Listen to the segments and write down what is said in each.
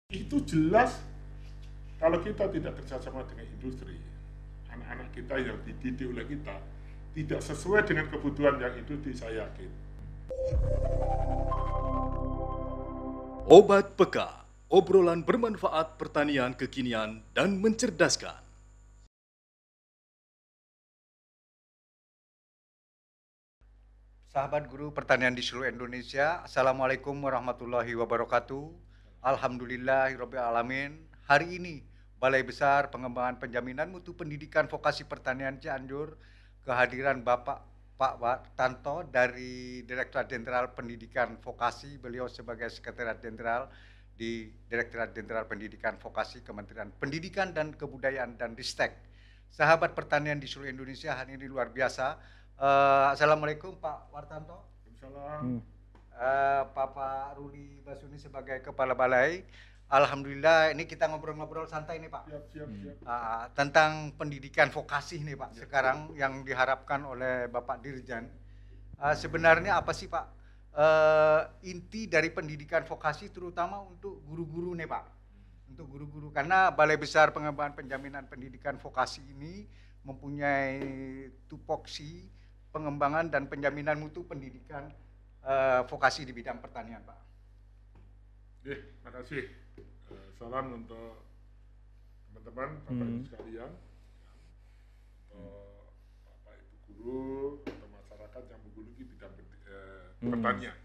Itu jelas kalau kita tidak kerjasama dengan industri, anak-anak kita yang dididik oleh kita tidak sesuai dengan kebutuhan yang industri, saya yakin. Obat Peka, obrolan bermanfaat pertanian kekinian dan mencerdaskan. Sahabat guru pertanian di seluruh Indonesia, Assalamualaikum warahmatullahi wabarakatuh. Alhamdulillahirabbil alamin. Hari ini Balai Besar Pengembangan Penjaminan Mutu Pendidikan Vokasi Pertanian Cianjur kehadiran Bapak Pak Tanto dari Direktorat Jenderal Pendidikan Vokasi, beliau sebagai Sekretariat Jenderal di Direktorat Jenderal Pendidikan Vokasi Kementerian Pendidikan dan Kebudayaan dan Ristek. Sahabat pertanian di seluruh Indonesia, hari ini luar biasa. Assalamualaikum Pak Wartanto. Salam. Pak Ruli Basuni sebagai Kepala Balai. Alhamdulillah ini kita ngobrol-ngobrol santai nih Pak. Siap. Tentang pendidikan vokasi nih Pak. Sekarang yang diharapkan oleh Bapak Dirjen. Sebenarnya apa sih Pak inti dari pendidikan vokasi terutama untuk guru-guru nih Pak? Untuk guru-guru, karena Balai Besar Pengembangan Penjaminan Pendidikan Vokasi ini mempunyai tupoksi pengembangan dan penjaminan mutu pendidikan vokasi di bidang pertanian, Pak. Terima kasih. Salam untuk teman-teman, Bapak Ibu sekalian, untuk Bapak Ibu guru atau masyarakat yang mengguluki bidang pertanian.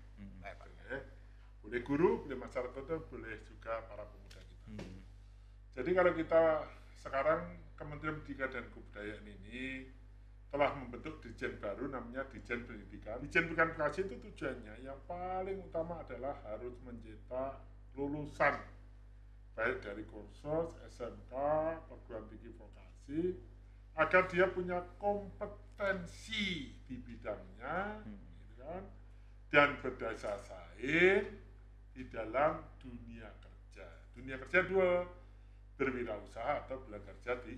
Boleh guru, boleh masyarakat, boleh juga para pemuda kita. Jadi kalau kita sekarang Kementerian Pendidikan dan Kebudayaan ini telah membentuk Dirjen baru namanya Dirjen Pendidikan. Dirjen Pendidikan Vokasi itu tujuannya yang paling utama adalah harus mencetak lulusan baik dari kursus, SMK, perguruan tinggi vokasi agar dia punya kompetensi di bidangnya, gitu kan, dan berdaya saing di dalam dunia kerja. Dunia kerja dua, berwirausaha atau bekerja di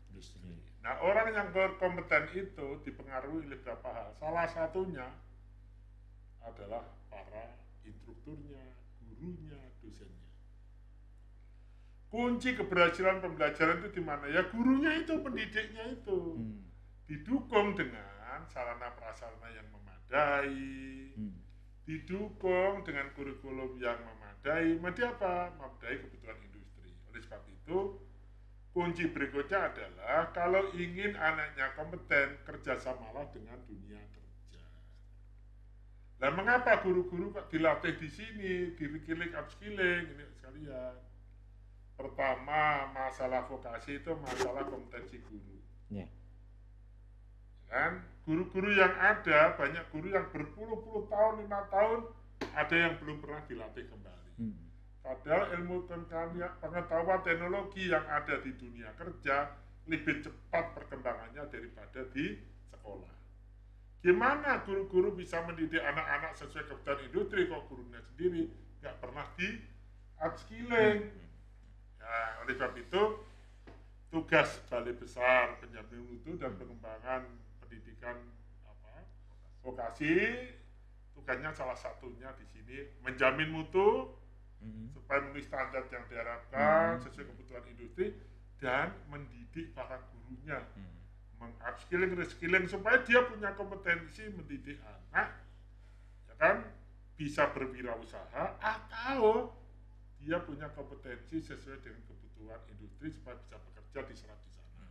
industri. Nah, orang yang berkompeten itu dipengaruhi oleh beberapa hal. Salah satunya adalah para instrukturnya, gurunya, dosennya. Kunci keberhasilan pembelajaran itu di mana? Ya gurunya itu, pendidiknya itu. Didukung dengan sarana prasarana yang memadai, didukung dengan kurikulum yang memadai. Apa? Memadai kebutuhan industri. Oleh sebab itu, kunci berikutnya adalah kalau ingin anaknya kompeten, kerjasamalah dengan dunia kerja. Nah, mengapa guru-guru kok dilatih di sini, di-reskilling, upskilling, ini sekalian. Pertama, masalah vokasi itu masalah kompetensi guru. Kan? Guru-guru yang ada, banyak guru yang berpuluh-puluh tahun, 5 tahun, ada yang belum pernah dilatih kembali. Padahal ilmu pengetahuan teknologi yang ada di dunia kerja lebih cepat perkembangannya daripada di sekolah. Gimana guru-guru bisa mendidik anak-anak sesuai kebutuhan industri kok gurunya sendiri nggak pernah di upskilling? Ya, oleh sebab itu tugas Balai Besar Penjaminan Mutu dan Pengembangan Pendidikan vokasi, tugasnya salah satunya di sini menjamin mutu supaya memenuhi standar yang diharapkan sesuai kebutuhan industri dan mendidik para gurunya, mengupskilling, reskilling supaya dia punya kompetensi mendidik anak, ya kan, bisa berwirausaha atau dia punya kompetensi sesuai dengan kebutuhan industri supaya bisa bekerja diserap di sana.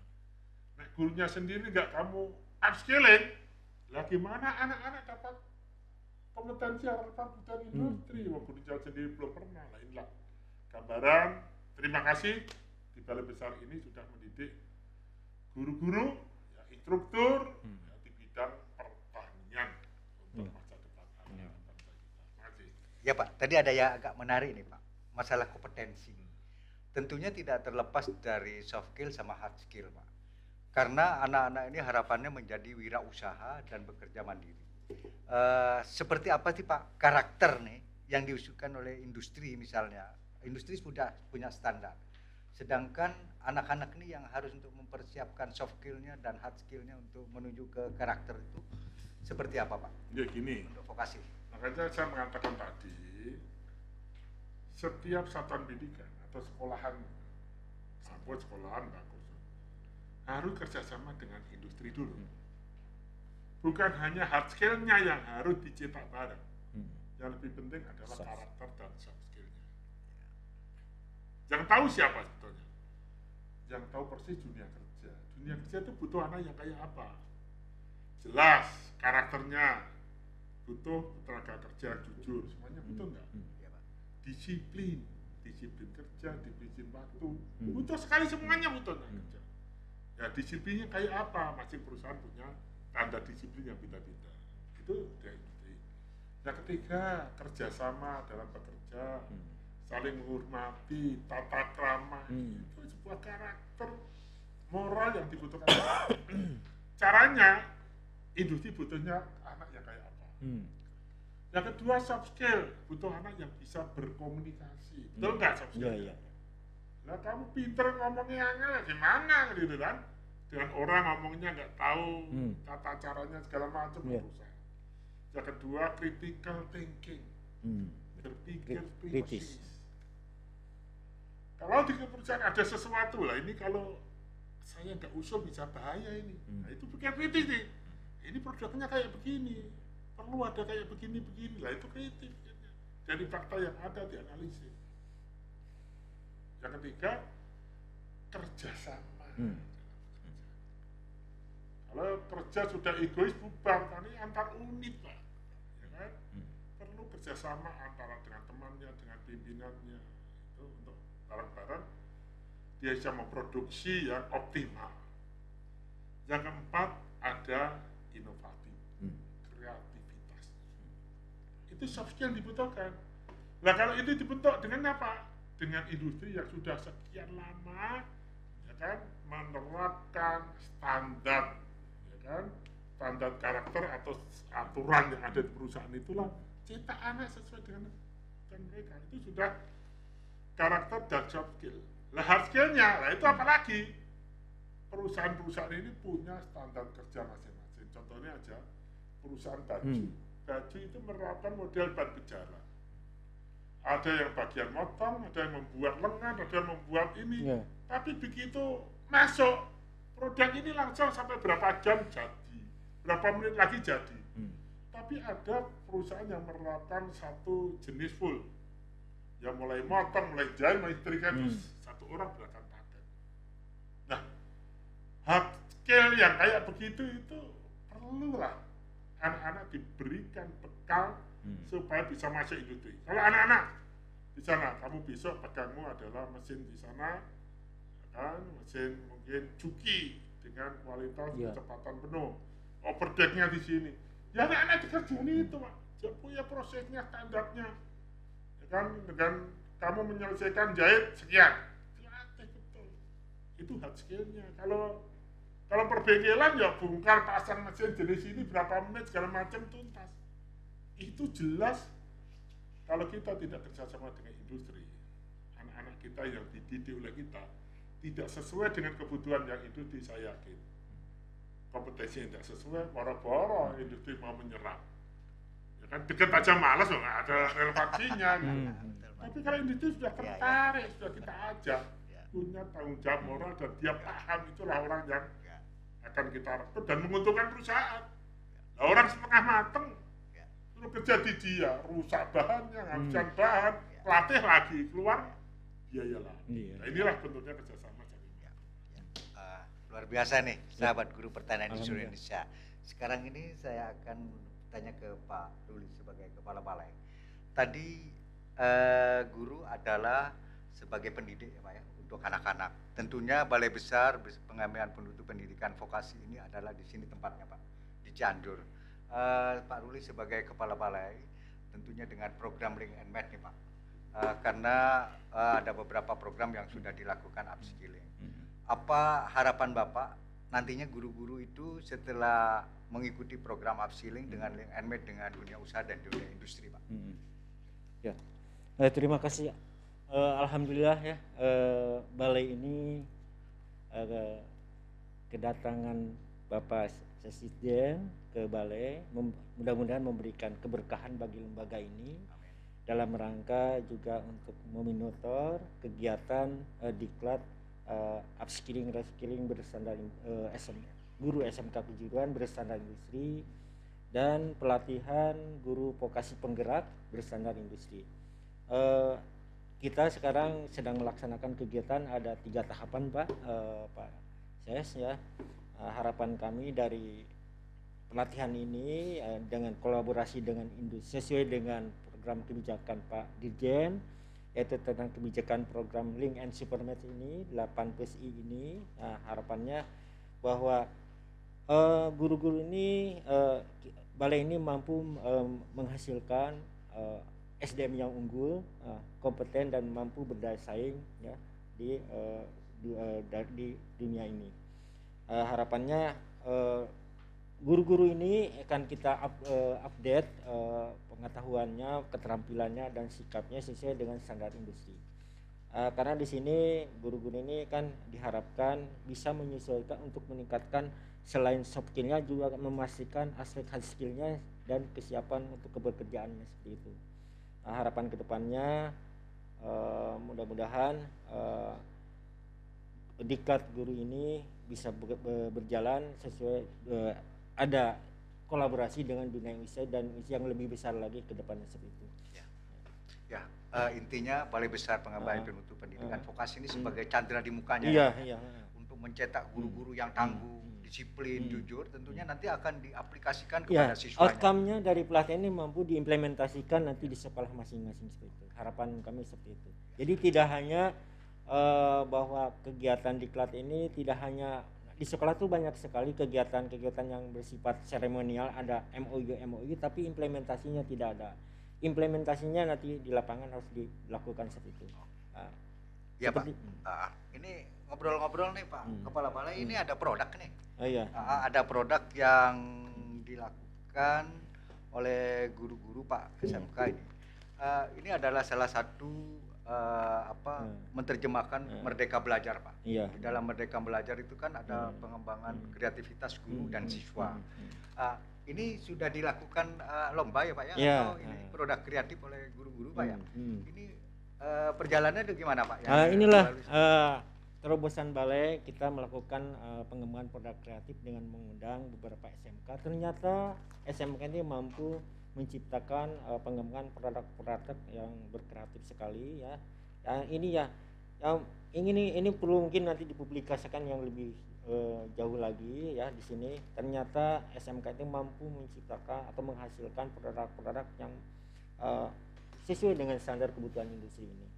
Nah, gurunya sendiri nggak kamu upskilling, lah gimana anak-anak dapat kompetensi relevan kebutuhan industri? Wong guru Jawa sendiri belum pernah. Lah inilah gambaran. Terima kasih di Balai Besar ini sudah mendidik guru-guru, ya, instruktur, ya, di bidang pertanian untuk masa depan anak bangsa kita. Terima kasih. Ya Pak, tadi ada yang agak menarik nih Pak, masalah kompetensi. Tentunya tidak terlepas dari soft skill sama hard skill Pak. Karena anak-anak ini harapannya menjadi wirausaha dan bekerja mandiri. Seperti apa sih Pak karakter nih yang diusulkan oleh industri misalnya? Industri sudah punya standar. Sedangkan anak-anak ini yang harus untuk mempersiapkan soft skill-nya dan hard skill-nya untuk menuju ke karakter itu seperti apa Pak? Ya gini, untuk vokasi. makanya saya mengatakan tadi, setiap satuan pendidikan atau sekolahan, sekolahan bagus, harus kerjasama dengan industri dulu. Bukan hanya hard skill-nya yang harus dicetak bareng. Yang lebih penting adalah karakter dan soft skill-nya. Yang tahu siapa sebetulnya? Yang tahu persis dunia kerja. Dunia kerja itu butuh anak yang kayak apa? Jelas karakternya, butuh tenaga kerja jujur, semuanya butuh nggak? Disiplin kerja, disiplin waktu, butuh sekali, semuanya butuh kerja. Ya disiplinnya kayak apa? Masing perusahaan punya standar disiplin yang beda-beda. Itu dari industri. Yang ketiga, kerjasama dalam bekerja, saling menghormati, tata krama, itu sebuah karakter moral yang dibutuhkan. Caranya, industri butuhnya anak yang kayak apa? Yang kedua, soft skill, butuh anak yang bisa berkomunikasi. Betul nggak soft skill? Iya. Nah, kamu pinter ngomongnya gimana gitu kan? Dengan orang ngomongnya nggak tahu tata caranya segala macam, susah. Yang kedua, critical thinking, berpikir kritis. Kalau di perusahaan ada sesuatu lah, ini kalau saya nggak usul bisa bahaya ini. Nah, itu pikir kritis nih. Ini produknya kayak begini, perlu ada kayak begini lah, itu kritis. Dari fakta yang ada dianalisis. Yang ketiga, kerjasama. Kalau kerja sudah egois bubar, ini antar unit Pak, ya kan? Perlu kerjasama antara dengan temannya, dengan pimpinannya, itu untuk bareng-bareng dia bisa memproduksi yang optimal. Yang keempat, ada inovatif, kreativitas. Itu soft skill dibutuhkan. Nah kalau itu dibentuk dengan apa? Dengan industri yang sudah sekian lama, ya kan, menerapkan standar, ya kan, standar karakter atau aturan yang ada di perusahaan, itulah cetak anak sesuai dengan mereka. Itu sudah karakter dan soft skill. Nah hard skill-nya, nah itu apalagi? Perusahaan-perusahaan ini punya standar kerja masing-masing. Contohnya aja perusahaan baju. Baju itu menerapkan model ban berjalan. Ada yang bagian motong, ada yang membuat lengan, ada yang membuat ini. Tapi begitu masuk produk ini langsung sampai berapa jam jadi, berapa menit lagi jadi. Tapi ada perusahaan yang menerapkan satu jenis full, yang mulai motong, mulai jahit, mulai setrika itu satu orang berdasarkan paket. Nah, hard skill yang kayak begitu itu perlulah anak-anak diberikan bekal supaya bisa masuk industri. Kalau anak-anak di sana, kamu besok pegangmu adalah mesin di sana, kan, mesin mungkin cuki dengan kualitas kecepatan penuh, overdecknya di sini. Ya anak-anak dikerjain itu Pak, dia punya prosesnya, standarnya, ya kan, dengan kamu menyelesaikan jahit sekian, dilatih betul. Itu hard skill-nya. Kalau perbengkelan ya bongkar pasang mesin jenis ini berapa menit segala macam tuntas. Itu jelas kalau kita tidak kerjasama dengan industri, anak-anak kita yang dididik oleh kita tidak sesuai dengan kebutuhan yang industri, saya yakin kompetensi yang tidak sesuai, boro-boro industri mau menyerap. Ya kan deket aja malas, nggak ada relevansinya. Tapi kalau industri sudah tertarik, sudah kita ajak, punya tanggung jawab moral dan dia paham, itulah orang yang akan kita rekrut dan menguntungkan perusahaan. Nah, orang setengah mateng suruh kerja di dia, rusak bahannya, ngabisan bahan, latih lagi, keluar biaya lagi. Nah, inilah bentuknya kerjasama. Luar biasa nih sahabat guru pertanian di seluruh Indonesia. Sekarang ini saya akan tanya ke Pak Ruli sebagai kepala balai. Tadi guru adalah sebagai pendidik ya Pak ya, untuk anak-anak. Tentunya balai besar pengambilan penutup pendidikan vokasi ini adalah di sini tempatnya Pak, di Cianjur. Pak Ruli sebagai kepala balai tentunya dengan program Link and Match nih Pak, karena ada beberapa program yang sudah dilakukan upskilling. Apa harapan Bapak nantinya guru-guru itu setelah mengikuti program upskilling dengan Link and Match dengan dunia usaha dan dunia industri Pak? Ya, terima kasih. Alhamdulillah ya, balai ini kedatangan Bapak Presiden ke balai mudah-mudahan memberikan keberkahan bagi lembaga ini. dalam rangka juga untuk memonitor kegiatan diklat upskilling reskilling berstandar guru SMK kejuruan berstandar industri dan pelatihan guru vokasi penggerak berstandar industri. Kita sekarang sedang melaksanakan kegiatan, ada 3 tahapan Pak Ses ya. Harapan kami dari pelatihan ini dengan kolaborasi dengan industri sesuai dengan program kebijakan Pak Dirjen, yaitu tentang kebijakan program Link and Supermatch ini 8+I ini. Harapannya bahwa guru-guru ini balai ini mampu menghasilkan SDM yang unggul, kompeten dan mampu berdaya saing ya di dunia ini. Harapannya guru-guru ini akan kita update pengetahuannya, keterampilannya dan sikapnya sesuai dengan standar industri. Karena di sini guru-guru ini kan diharapkan bisa menyesuaikan untuk meningkatkan selain soft skill-nya juga memastikan aspek hard skill-nya dan kesiapan untuk kebekerjaannya seperti itu. Harapan kedepannya mudah-mudahan diklat guru ini bisa berjalan sesuai ada kolaborasi dengan dunia usaha dan yang lebih besar lagi ke depannya seperti itu. Intinya Balai Besar Pengembangan Ilmu Pendidikan Vokasi ini sebagai candra di mukanya untuk mencetak guru-guru yang tangguh, disiplin, jujur, tentunya nanti akan diaplikasikan kepada siswanya. Outcome-nya dari pelatihan ini mampu diimplementasikan nanti di sekolah masing-masing seperti itu. Harapan kami seperti itu. Jadi tidak hanya bahwa kegiatan diklat ini tidak hanya di sekolah tuh banyak sekali kegiatan-kegiatan yang bersifat seremonial, ada MOU, tapi implementasinya tidak ada. Implementasinya nanti di lapangan harus dilakukan seperti itu. Ya Pak, ini ngobrol-ngobrol nih Pak, Kepala Balai ini ada produk nih. Ada produk yang dilakukan oleh guru-guru Pak SMK ini. Ini adalah salah satu menerjemahkan Merdeka Belajar Pak. Di dalam Merdeka Belajar itu kan ada pengembangan kreativitas guru dan siswa. Ini sudah dilakukan lomba ya Pak ya? Atau ini produk kreatif oleh guru-guru Pak ya? Ini perjalanannya itu gimana Pak? Inilah terobosan balai kita melakukan pengembangan produk kreatif dengan mengundang beberapa SMK. Ternyata SMK ini mampu menciptakan pengembangan produk-produk yang berkreatif sekali ya. Ini perlu mungkin nanti dipublikasikan yang lebih jauh lagi ya di sini. Ternyata SMK itu mampu menciptakan atau menghasilkan produk-produk yang sesuai dengan standar kebutuhan industri ini.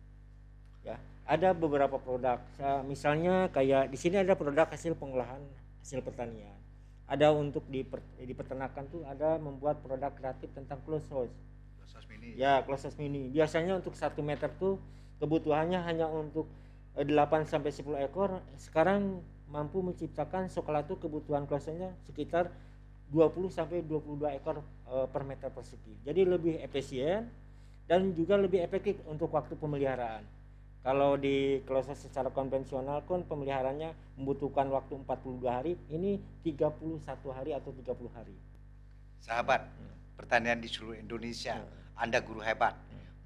Ya, ada beberapa produk. Misalnya kayak di sini ada produk hasil pengolahan hasil pertanian. Ada untuk di peternakan tuh ada membuat produk kreatif tentang closed house. Mini. Ya, closed house mini. Biasanya untuk 1 meter tuh kebutuhannya hanya untuk 8 sampai 10 ekor. Sekarang mampu menciptakan sekolah tuh kebutuhan closed house-nya sekitar 20 sampai 22 ekor per meter persegi. Jadi lebih efisien dan juga lebih efektif untuk waktu pemeliharaan. Kalau di closed house secara konvensional kan pemeliharaannya membutuhkan waktu 42 hari, ini 31 hari atau 30 hari. Sahabat pertanian di seluruh Indonesia, Anda guru hebat.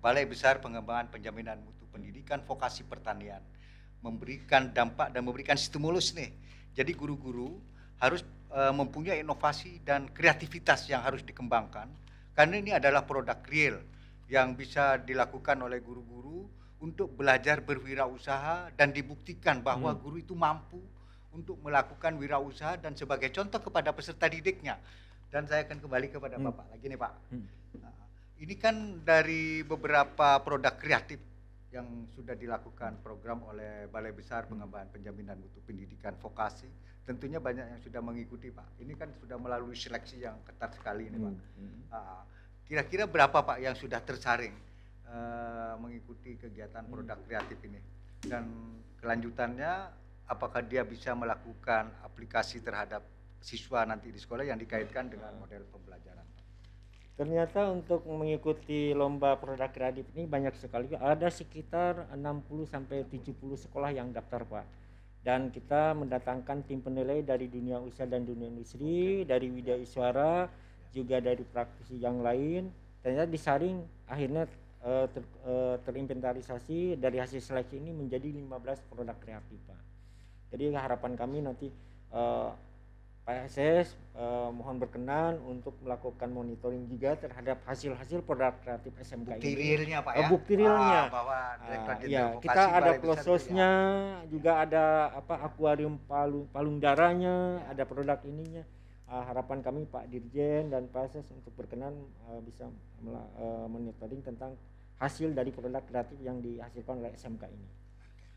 Balai Besar Pengembangan Penjaminan Mutu Pendidikan Vokasi Pertanian memberikan dampak dan memberikan stimulus nih. Jadi guru-guru harus mempunyai inovasi dan kreativitas yang harus dikembangkan, karena ini adalah produk real yang bisa dilakukan oleh guru-guru untuk belajar berwirausaha dan dibuktikan bahwa guru itu mampu untuk melakukan wirausaha dan sebagai contoh kepada peserta didiknya. Dan saya akan kembali kepada Bapak lagi nih Pak. Ini kan dari beberapa produk kreatif yang sudah dilakukan program oleh Balai Besar Pengembangan Penjaminan Mutu Pendidikan Vokasi. Tentunya banyak yang sudah mengikuti Pak. Ini kan sudah melalui seleksi yang ketat sekali ini Pak. Kira-kira berapa Pak yang sudah tersaring mengikuti kegiatan produk kreatif ini, dan kelanjutannya apakah dia bisa melakukan aplikasi terhadap siswa nanti di sekolah yang dikaitkan dengan model pembelajaran? Ternyata untuk mengikuti lomba produk kreatif ini banyak sekali, ada sekitar 60 sampai 70 sekolah yang daftar Pak. Dan kita mendatangkan tim penilai dari dunia usaha dan dunia industri, dari Widya Iswara, juga dari praktisi yang lain. Ternyata disaring akhirnya terinventarisasi dari hasil seleksi ini menjadi 15 produk kreatif, Pak. Jadi harapan kami nanti Pak SS mohon berkenan untuk melakukan monitoring juga terhadap hasil-hasil produk kreatif SMK Bukti ini. realnya Pak ya. Bukti realnya. Bahwa Direktorat Ya, Jenderal kita Vokasi ada Balai Besar klososnya, itu ya. juga ada akuarium palung darahnya, ada produk ininya. Harapan kami Pak Dirjen dan Pak SS untuk berkenan bisa monitoring tentang hasil dari produk kreatif yang dihasilkan oleh SMK ini.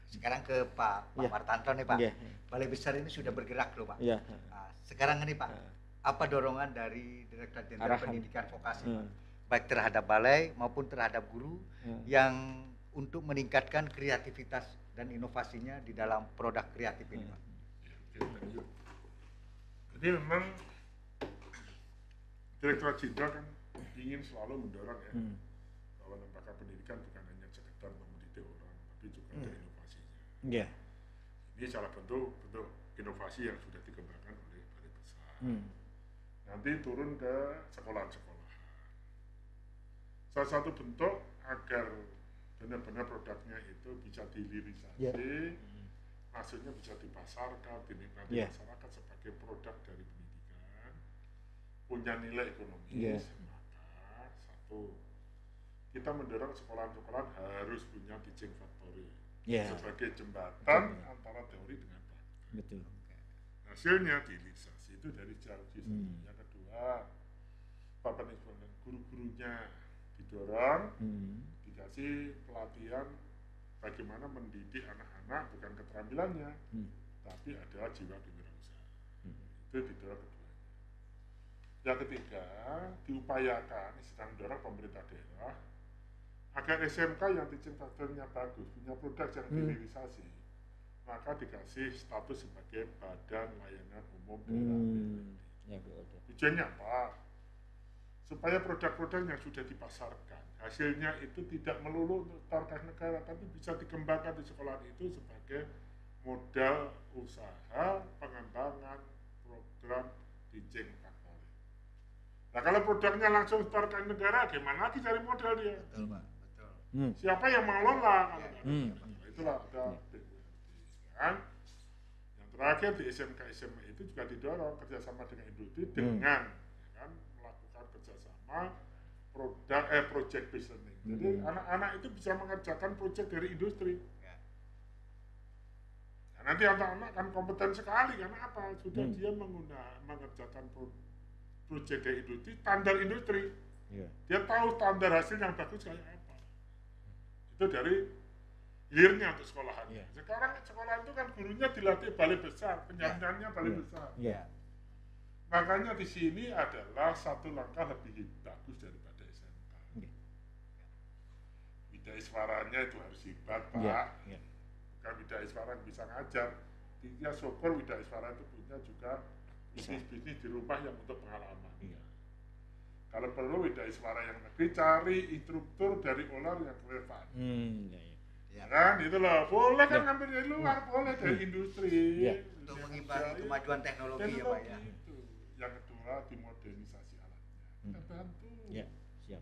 Sekarang ke Pak Ya. Martanto nih Pak. Ya. Balai Besar ini sudah bergerak loh Pak. Ya. Nah, sekarang ini Pak, apa dorongan dari Direktorat Jenderal Arahan. Pendidikan Vokasi Pak? Baik terhadap balai maupun terhadap guru yang untuk meningkatkan kreativitas dan inovasinya di dalam produk kreatif ini Pak. Jadi memang Direktorat Jenderal kan ingin selalu mendorong ya bahwa lembaga pendidikan bukan hanya sekedar mendidik orang, tapi juga ada inovasinya. Ya. Ini salah bentuk inovasi yang sudah dikembangkan oleh Balai Besar. Nanti turun ke sekolah-sekolah. Salah satu bentuk agar benar-benar produknya itu bisa dihilirisasi, maksudnya bisa dipasarkan, dinikmati masyarakat sebagai produk dari pendidikan, punya nilai ekonomis. Maka satu, kita mendorong sekolah-sekolah harus punya teaching factory sebagai jembatan antara teori dengan praktek. Betul. Hasilnya dihilirisasi itu dari jauh di sini. Yang kedua, papan eksponen guru-gurunya didorong, dikasih pelatihan bagaimana mendidik anak-anak bukan keterampilannya, tapi ada jiwa kewirausahaan. Itu didorong keduanya. Yang ketiga, diupayakan, sedang mendorong pemerintah daerah agar SMK yang teaching factornya bagus, punya produk yang dihilirisasi, maka dikasih status sebagai badan layanan umum daerah. Tujuannya apa? Supaya produk-produk yang sudah dipasarkan, hasilnya itu tidak melulu untuk target negara, tapi bisa dikembangkan di sekolah itu sebagai modal usaha pengembangan program teaching factory. Nah kalau produknya langsung target negara, gimana lagi cari modal dia? Betul Pak, betul. Siapa yang mau lola? Itulah ada kan. Yang terakhir di SMK SMA itu juga didorong kerjasama dengan industri dengan kan, melakukan kerjasama project based learning. Jadi anak-anak itu bisa mengerjakan project dari industri. Nah, nanti anak-anak kan kompeten sekali karena apa? Sudah dia mengerjakan project dari industri, standar industri. Dia tahu standar hasil yang bagus kayak apa. Itu dari hilirnya untuk sekolahan. Sekarang sekolah itu kan gurunya dilatih balai besar, penjaminannya balai besar. Makanya di sini adalah satu langkah lebih bagus daripada SMK. Widya Iswaranya itu harus hebat, Pak. Bukan Widya Iswara yang bisa ngajar. Dia syukur Widya Iswara itu punya juga bisnis-bisnis di rumah yang untuk pengalaman. Kalau perlu Widya Iswara yang negeri cari instruktur dari olah yang relevan. Kan itu loh, boleh kan ngambil dari luar, boleh dari industri. Untuk mengimbangi kemajuan teknologi ya Pak ya. Itu. Yang kedua dimodernisasi alatnya. Kita bantu. Siap.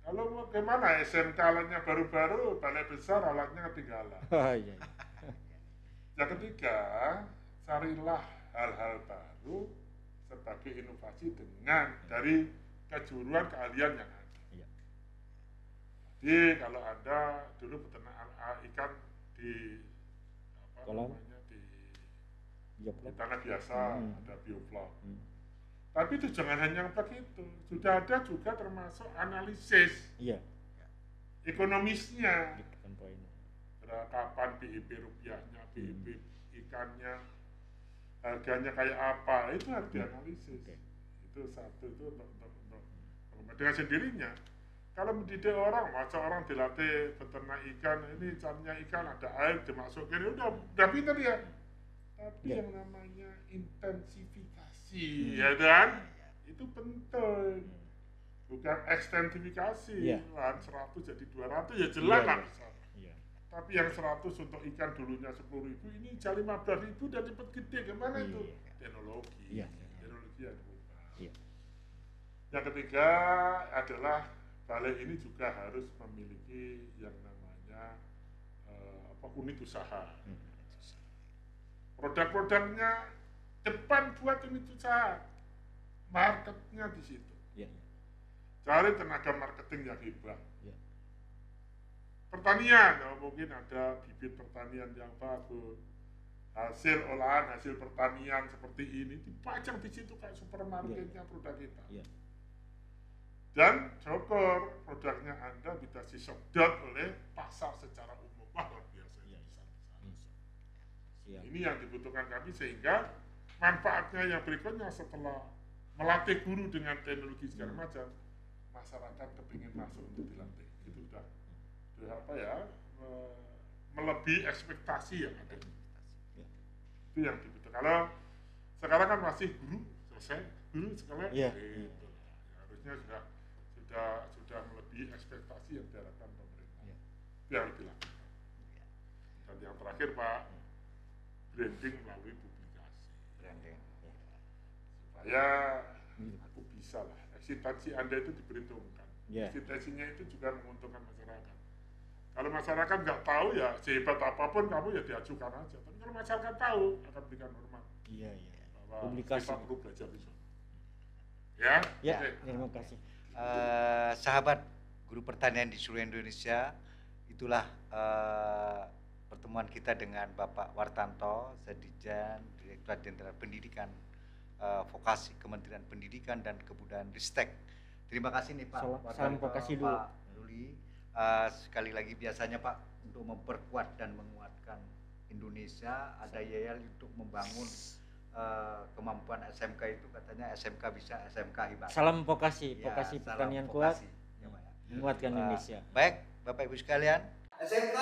Kalau mau gimana SMK alatnya baru-baru, balai besar alatnya ketinggalan. Yang ketiga, carilah hal-hal baru sebagai inovasi dengan dari kejuruan keahlian yang ada. Jadi kalau Anda dulu peternak ikan di apa Kolam. namanya di tanah biasa ada bioflok. Tapi itu jangan hanya begitu, sudah ada juga termasuk analisis ekonomisnya. Kapan BIP rupiahnya, BIP ikannya, harganya kayak apa, itu harus dianalisis. Itu satu, itu untuk dengan sendirinya. Kalau mendidik orang, masa orang dilatih beternak ikan, ini caranya ikan ada air dimasukin, udah pintar ya. Tapi yang namanya intensifikasi, ya kan? Itu penting. Bukan ekstensifikasi. Lahan 100 jadi 200 ya jelas lah besar. Tapi yang 100 untuk ikan dulunya 10.000, ini jadi 15.000 dan cepat gede, gimana itu? Teknologi. Teknologi yang berubah. Yang ketiga adalah balai ini juga harus memiliki yang namanya unit usaha. Produk-produknya depan buat unit usaha, marketnya di situ. Ya. Cari tenaga marketing yang hebat. Ya. Pertanian, mungkin ada bibit pertanian yang bagus, hasil olahan, hasil pertanian seperti ini dipajang di situ kayak supermarketnya produk kita. Ya. Dan syukur produknya Anda bisa disedot oleh pasar secara umum. Wah, luar biasa. Ya. Ini yang dibutuhkan kami, sehingga manfaatnya yang berikutnya setelah melatih guru dengan teknologi segala macam, masyarakat kepingin masuk untuk dilatih. Itu sudah melebihi ekspektasi yang ada. Itu yang dibutuhkan. Kalau sekarang kan masih guru selesai, guru sekarang gitu. Harusnya sudah melebihi ekspektasi yang diharapkan pemerintah. Itu yang harus dilakukan. Dan yang terakhir Pak, branding melalui publikasi. Supaya aku bisa lah, eksistensi Anda itu diperhitungkan. Eksistensinya itu juga menguntungkan masyarakat. Kalau masyarakat nggak tahu ya sehebat apapun kamu ya diajukan aja. Tapi kalau masyarakat tahu akan berikan hormat. Bahwa Publikasi. kita perlu belajar di sana. Ya. Terima kasih. Sahabat guru pertanian di seluruh Indonesia, itulah pertemuan kita dengan Bapak Wartanto, Sedijan, Direktorat Jenderal Pendidikan Vokasi Kementerian Pendidikan dan Kebudayaan Ristek. Terima kasih nih Pak Wartanto, salam vokasi dulu. Pak Ruli. Sekali lagi biasanya Pak, untuk memperkuat dan menguatkan Indonesia, ada yayal untuk membangun kemampuan SMK itu, katanya SMK bisa, SMK hebat. Salam vokasi, Ya, vokasi salam pertanian vokasi. kuat, Ya, Pak, ya. menguatkan Indonesia. Baik, Bapak Ibu sekalian. SMK